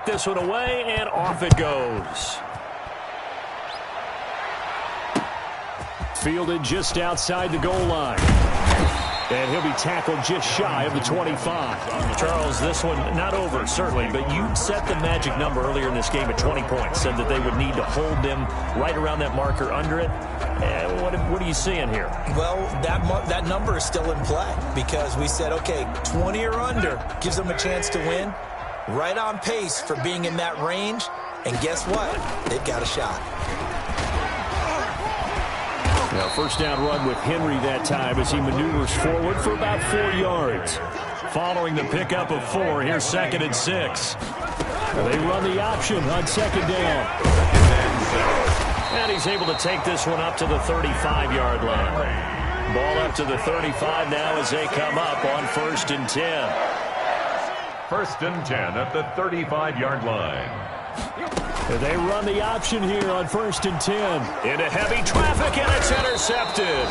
this one away, and off it goes. Fielded just outside the goal line. And he'll be tackled just shy of the 25. Charles, this one not over, certainly, but you set the magic number earlier in this game at 20 points, said that they would need to hold them right around that marker under it. What are you seeing here? Well, that number is still in play because we said, okay, 20 or under gives them a chance to win. Right on pace for being in that range. And guess what? They've got a shot. Now, first down run with Henry that time as he maneuvers forward for about 4 yards. Following the pickup of 4, here's 2nd and 6. They run the option on 2nd down. And he's able to take this one up to the 35-yard line. Ball up to the 35 now as they come up on 1st and 10. 1st and 10 at the 35-yard line. They run the option here on 1st and 10. Into heavy traffic, and it's intercepted.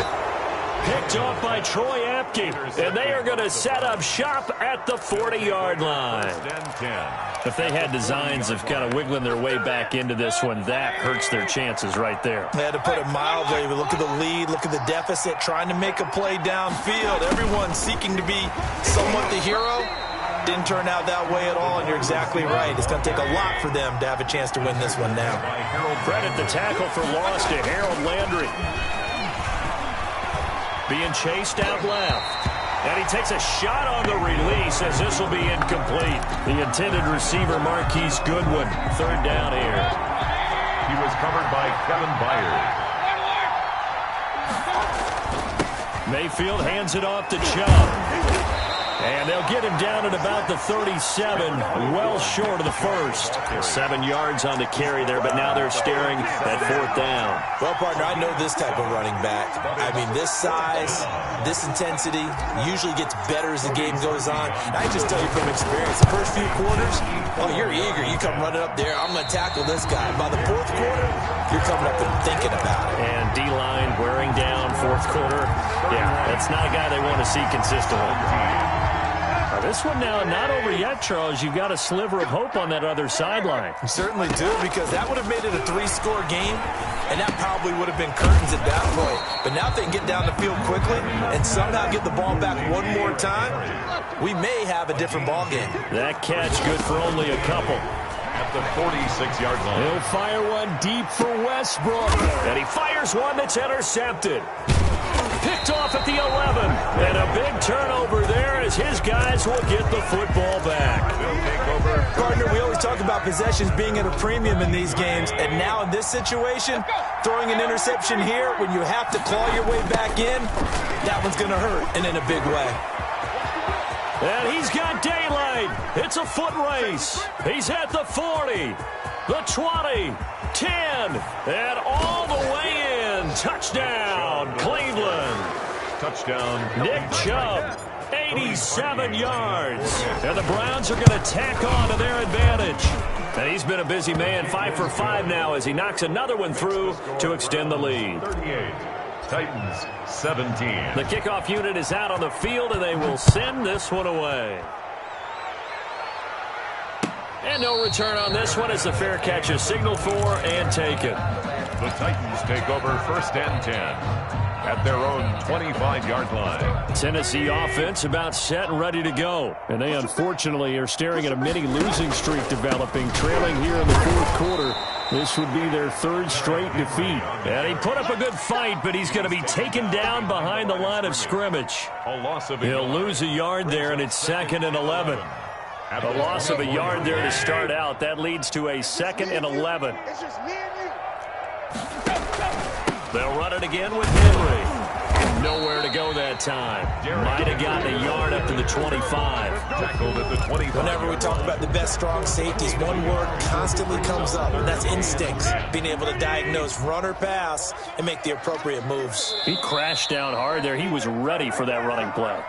Picked off by Troy Apke, and they are going to set up shop at the 40-yard line. If they had designs of kind of wiggling their way back into this one, that hurts their chances right there. They had to put it mildly. Look at the lead, look at the deficit, trying to make a play downfield. Everyone seeking to be somewhat the hero. Didn't turn out that way at all, and you're exactly right. It's going to take a lot for them to have a chance to win this one now. Credit the tackle for loss to Harold Landry. Being chased out left. And he takes a shot on the release as this will be incomplete. The intended receiver, Marquise Goodwin. 3rd down here. He was covered by Kevin Byard. Mayfield hands it off to Chubb. And they'll get him down at about the 37, well short of the first. 7 yards on the carry there, but now they're staring at 4th down. Well, partner, I know this type of running back. I mean, this size, this intensity usually gets better as the game goes on. And I just tell you from experience, the first few quarters, oh, you're eager. You come running up there, I'm going to tackle this guy. By the 4th quarter, you're coming up and thinking about it. And D-line wearing down 4th quarter. Yeah, that's not a guy they want to see consistently. This one now not over yet, Charles. You've got a sliver of hope on that other sideline. You certainly do, because that would have made it a 3-score game, and that probably would have been curtains at that point. But now if they can get down the field quickly and somehow get the ball back one more time, we may have a different ball game. That catch good for only a couple. At the 46-yard line. He'll fire one deep for Westbrook. And he fires one that's intercepted. Picked off at the 11. And a big turnover there as his guys will get the football back. Partner, we always talk about possessions being at a premium in these games. And now in this situation, throwing an interception here when you have to claw your way back in, that one's going to hurt, and in a big way. And he's got daylight. It's a foot race. He's at the 40, the 20, 10, and all the way in. Touchdown, Cleveland. Touchdown. Nick Chubb, 87 yards. And the Browns are going to tack on to their advantage. And he's been a busy man, 5 for 5 now as he knocks another one through to extend the lead. 38. Titans 17. The kickoff unit is out on the field, and they will send this one away. And no return on this one as the fair catch is signaled for and taken. The Titans take over 1st and 10 at their own 25-yard line. Tennessee offense about set and ready to go. And they unfortunately are staring at a mini losing streak developing, trailing here in the 4th quarter. This would be their 3rd straight defeat. And he put up a good fight, but he's going to be taken down behind the line of scrimmage. He'll lose a yard there, and it's 2nd and 11. A loss of a yard there to start out. That leads to a 2nd and 11. They'll run it again with Henry. Nowhere to go that time. Might have gotten a yard up to the 25. Tackled at the 25. Whenever we talk about the best strong safeties, one word constantly comes up, and that's instincts. Being able to diagnose run or pass and make the appropriate moves. He crashed down hard there. He was ready for that running play.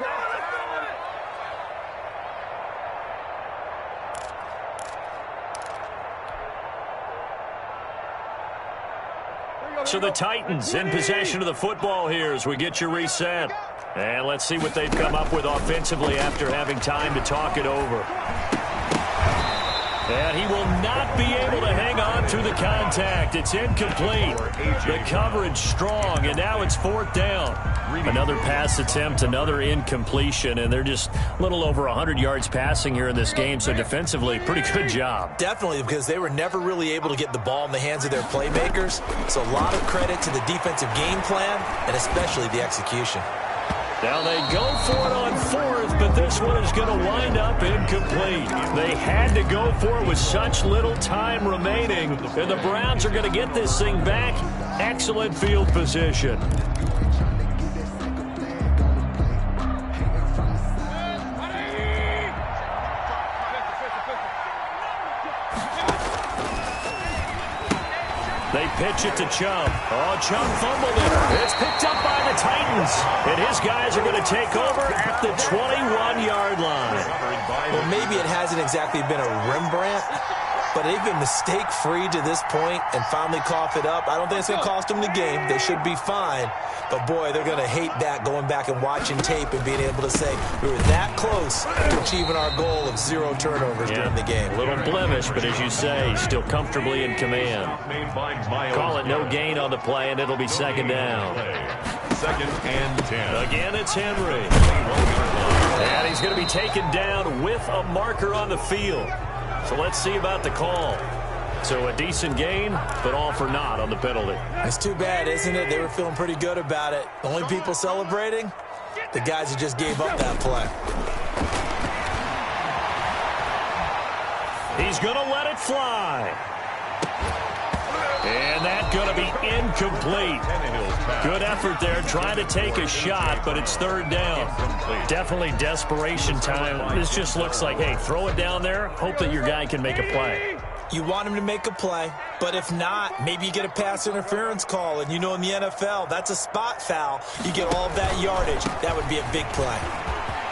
So the Titans in possession of the football here as we get you reset. And let's see what they've come up with offensively after having time to talk it over. And he will not be able to hang on through the contact. It's incomplete. The coverage strong, and now it's 4th down. Another pass attempt, another incompletion, and they're just a little over 100 yards passing here in this game, so defensively, pretty good job. Definitely, because they were never really able to get the ball in the hands of their playmakers, so a lot of credit to the defensive game plan and especially the execution. Now they go for it on 4th, but this one is going to wind up incomplete. They had to go for it with such little time remaining, and the Browns are going to get this thing back. Excellent field position. They pitch it to Chubb. Oh, Chubb fumbled it. It's picked up by the Titans. And his guys are going to take over at the 21-yard line. Well, maybe it hasn't exactly been a Rembrandt, but they've been mistake-free to this point and finally cough it up. I don't think it's going to cost them the game. They should be fine. But, boy, they're going to hate that, going back and watching tape and being able to say we were that close to achieving our goal of 0 turnovers during the game. A little blemish, but as you say, still comfortably in command. Call it no gain on the play, and it'll be 2nd down. 2nd and 10. Again, it's Henry. And he's going to be taken down with a marker on the field. So let's see about the call. So a decent gain, but all for naught on the penalty. It's too bad, isn't it? They were feeling pretty good about it. The only people celebrating, the guys who just gave up that play. He's going to let it fly. And that's going to be incomplete. Good effort there, trying to take a shot, but it's 3rd down. Definitely desperation time. This just looks like, hey, throw it down there, hope that your guy can make a play. You want him to make a play, but if not, maybe you get a pass interference call. And you know in the NFL, that's a spot foul. You get all of that yardage. That would be a big play.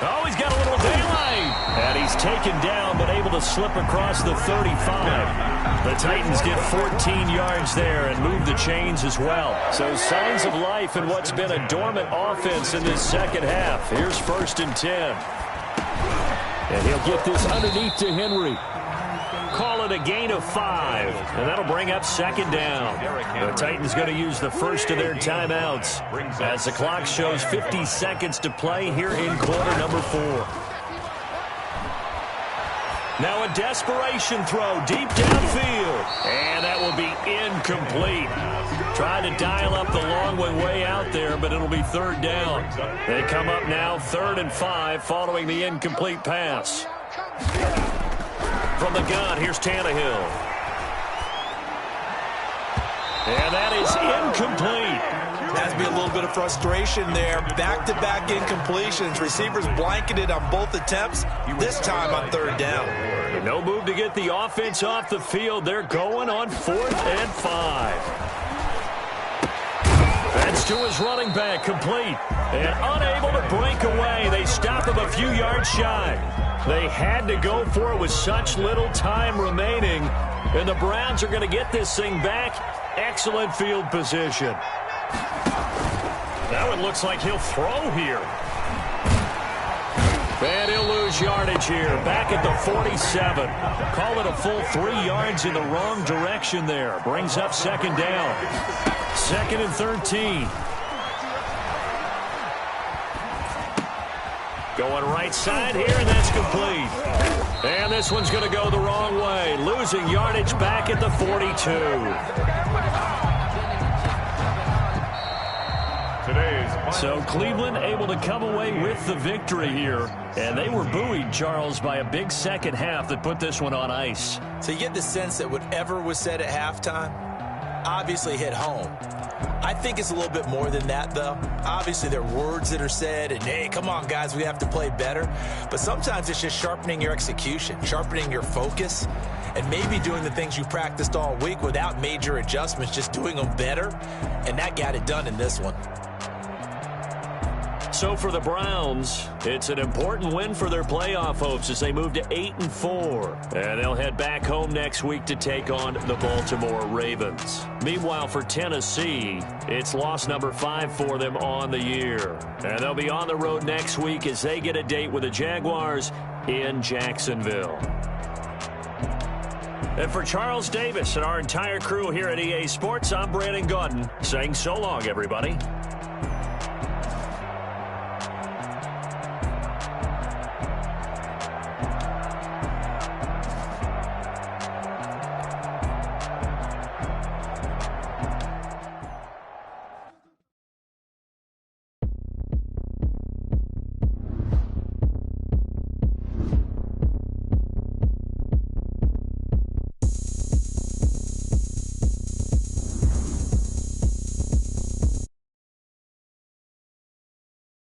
Oh, he's got a little daylight. And he's taken down, but able to slip across the 35. The Titans get 14 yards there and move the chains as well. So signs of life in what's been a dormant offense in this second half. Here's 1st and 10. And he'll get this underneath to Henry. Call it a gain of 5, and that'll bring up 2nd down. The Titans going to use the first of their timeouts as the clock shows 50 seconds to play here in quarter number 4. Now a desperation throw deep downfield, and that will be incomplete. Trying to dial up the long way out there, but it'll be 3rd down. They come up now 3rd and 5 following the incomplete pass. From the gun, here's Tannehill. And that is incomplete. Has to be a little bit of frustration there. Back-to-back incompletions. Receivers blanketed on both attempts, this time on 3rd down. And no move to get the offense off the field. They're going on 4th and 5. That's to his running back, complete. And unable to break away. They stop him a few yards shy. They had to go for it with such little time remaining. And the Browns are going to get this thing back. Excellent field position. Now it looks like he'll throw here. And he'll lose yardage here. Back at the 47. Call it a full 3 yards in the wrong direction there. Brings up 2nd down. 2nd and 13. Going right side here, and that's complete. And this one's going to go the wrong way. Losing yardage back at the 42. So Cleveland able to come away with the victory here. And they were buoyed, Charles, by a big second half that put this one on ice. So you get the sense that whatever was said at halftime obviously hit home. I think it's a little bit more than that, though. Obviously, there are words that are said, and, hey, come on, guys, we have to play better. But sometimes it's just sharpening your execution, sharpening your focus, and maybe doing the things you practiced all week without major adjustments, just doing them better. And that got it done in this one. So for the Browns, it's an important win for their playoff hopes as they move to 8-4. And they'll head back home next week to take on the Baltimore Ravens. Meanwhile, for Tennessee, it's loss number 5 for them on the year. And they'll be on the road next week as they get a date with the Jaguars in Jacksonville. And for Charles Davis and our entire crew here at EA Sports, I'm Brandon Gaudin saying so long, everybody.